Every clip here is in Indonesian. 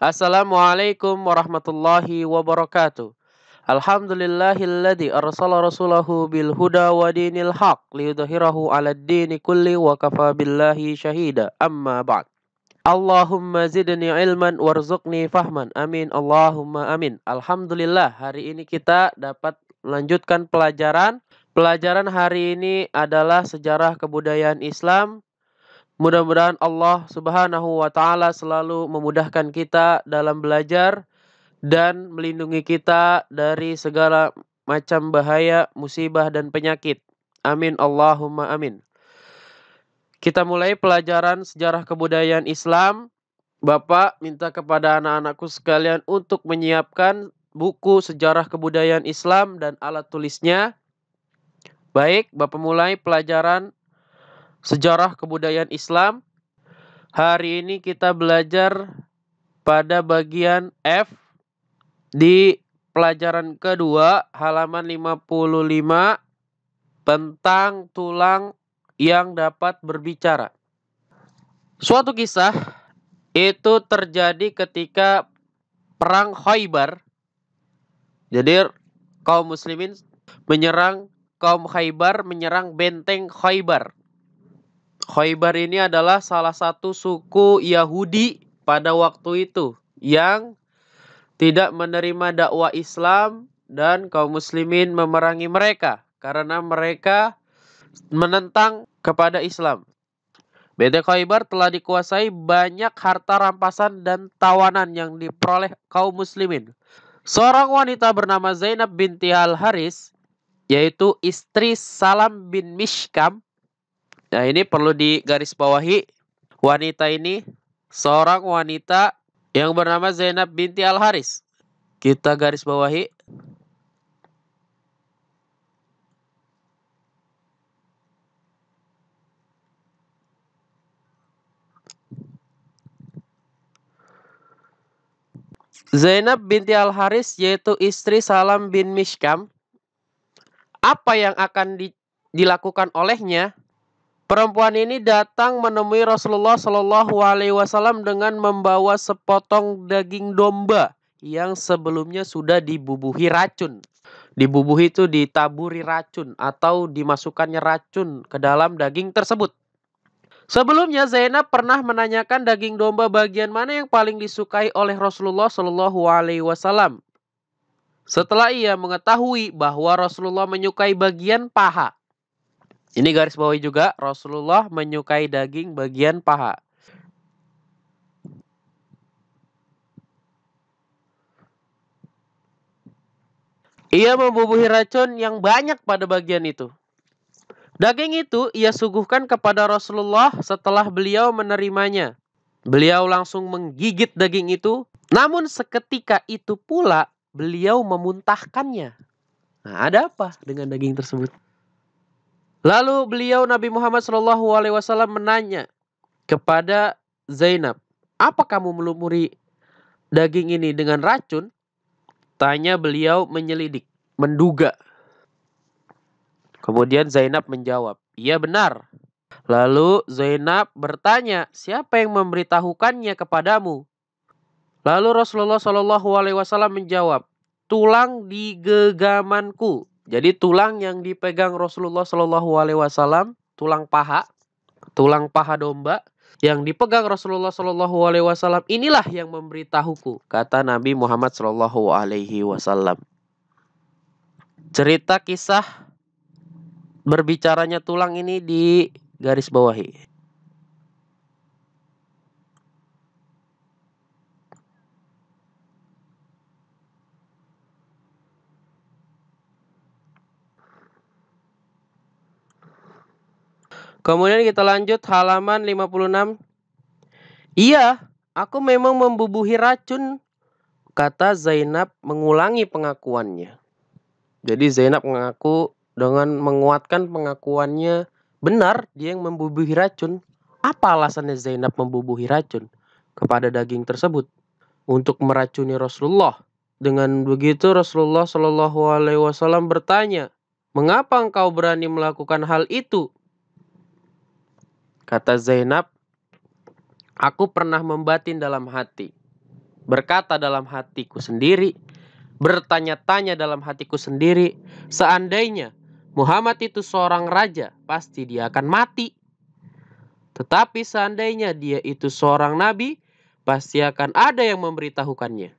Assalamualaikum warahmatullahi wabarakatuh. Alhamdulillahilladzi arsala rasulahu bil huda wa dinil haq liyudhhirahu 'alad dini kulli wa kafa billahi syahida. Amma ba'd. Allahumma zidni ilman warzuqni fahman. Amin Allahumma amin. Alhamdulillah, hari ini kita dapat melanjutkan pelajaran. Pelajaran hari ini adalah sejarah kebudayaan Islam. Mudah-mudahan Allah Subhanahu wa taala selalu memudahkan kita dalam belajar dan melindungi kita dari segala macam bahaya, musibah dan penyakit. Amin Allahumma amin. Kita mulai pelajaran sejarah kebudayaan Islam. Bapak minta kepada anak-anakku sekalian untuk menyiapkan buku sejarah kebudayaan Islam dan alat tulisnya. Baik, Bapak mulai pelajaran sejarah kebudayaan Islam. Hari ini kita belajar pada bagian F di pelajaran kedua halaman 55 tentang tulang yang dapat berbicara. Suatu kisah itu terjadi ketika perang Khaybar. Jadi kaum muslimin menyerang kaum Khaybar, menyerang benteng Khaybar. Khaybar ini adalah salah satu suku Yahudi pada waktu itu yang tidak menerima dakwah Islam dan kaum muslimin memerangi mereka karena mereka menentang kepada Islam. Benteng Khaybar telah dikuasai, banyak harta rampasan dan tawanan yang diperoleh kaum muslimin. Seorang wanita bernama Zainab binti Al-Haris, yaitu istri Salam bin Mishkam. Nah, ini perlu digarisbawahi. Wanita ini seorang wanita yang bernama Zainab binti Al-Haris. Kita garis bawahi. Zainab binti Al-Haris yaitu istri Salam bin Mishkam. Apa yang akan dilakukan olehnya? Perempuan ini datang menemui Rasulullah Shallallahu Alaihi Wasallam dengan membawa sepotong daging domba yang sebelumnya sudah dibubuhi racun. Dibubuhi itu ditaburi racun atau dimasukkannya racun ke dalam daging tersebut. Sebelumnya Zainab pernah menanyakan daging domba bagian mana yang paling disukai oleh Rasulullah Shallallahu Alaihi Wasallam. Setelah ia mengetahui bahwa Rasulullah menyukai bagian paha. Ini garis bawahi juga, Rasulullah menyukai daging bagian paha. Ia membubuhi racun yang banyak pada bagian itu. Daging itu ia suguhkan kepada Rasulullah setelah beliau menerimanya. Beliau langsung menggigit daging itu, namun seketika itu pula beliau memuntahkannya. Nah, ada apa dengan daging tersebut? Lalu beliau Nabi Muhammad SAW menanya kepada Zainab, apa kamu melumuri daging ini dengan racun? Tanya beliau menyelidik, menduga. Kemudian Zainab menjawab, iya benar. Lalu Zainab bertanya, siapa yang memberitahukannya kepadamu? Lalu Rasulullah SAW menjawab, tulang di genggamanku. Jadi tulang yang dipegang Rasulullah SAW, tulang paha domba yang dipegang Rasulullah SAW, inilah yang memberitahuku, kata Nabi Muhammad SAW. Cerita kisah berbicaranya tulang ini di garis bawahi. Kemudian kita lanjut halaman 56. Iya, aku memang membubuhi racun, kata Zainab mengulangi pengakuannya. Jadi Zainab mengaku dengan menguatkan pengakuannya, benar dia yang membubuhi racun. Apa alasannya Zainab membubuhi racun kepada daging tersebut? Untuk meracuni Rasulullah. Dengan begitu Rasulullah SAW bertanya, mengapa engkau berani melakukan hal itu? Kata Zainab, aku pernah membatin dalam hati. berkata dalam hatiku sendiri, bertanya-tanya dalam hatiku sendiri, seandainya Muhammad itu seorang raja, pasti dia akan mati. Tetapi seandainya dia itu seorang nabi, pasti akan ada yang memberitahukannya.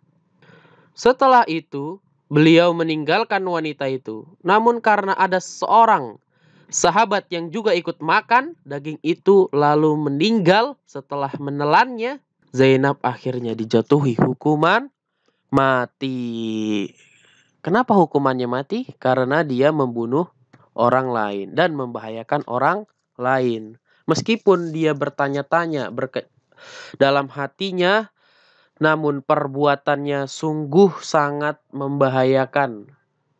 Setelah itu, beliau meninggalkan wanita itu. Namun karena ada seorang sahabat yang juga ikut makan daging itu lalu meninggal setelah menelannya, Zainab akhirnya dijatuhi hukuman mati. Kenapa hukumannya mati? Karena dia membunuh orang lain dan membahayakan orang lain. Meskipun dia bertanya-tanya dalam hatinya, namun perbuatannya sungguh sangat membahayakan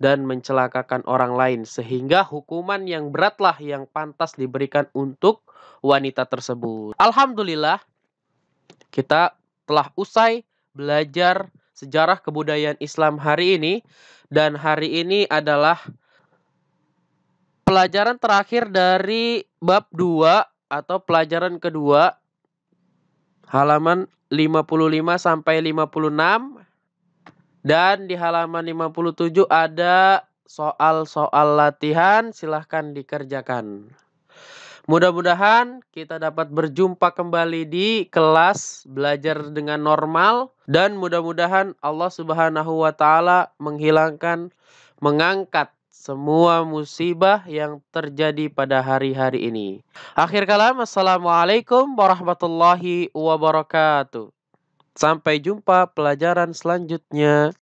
dan mencelakakan orang lain. Sehingga hukuman yang beratlah yang pantas diberikan untuk wanita tersebut. Alhamdulillah, kita telah usai belajar sejarah kebudayaan Islam hari ini. Dan hari ini adalah pelajaran terakhir dari bab 2 atau pelajaran kedua, halaman 55 sampai 56. Dan di halaman 57 ada soal-soal latihan, silahkan dikerjakan. Mudah-mudahan kita dapat berjumpa kembali di kelas belajar dengan normal. Dan mudah-mudahan Allah Subhanahu wa Ta'ala mengangkat semua musibah yang terjadi pada hari-hari ini. Akhir kalam, assalamualaikum warahmatullahi wabarakatuh. Sampai jumpa pelajaran selanjutnya.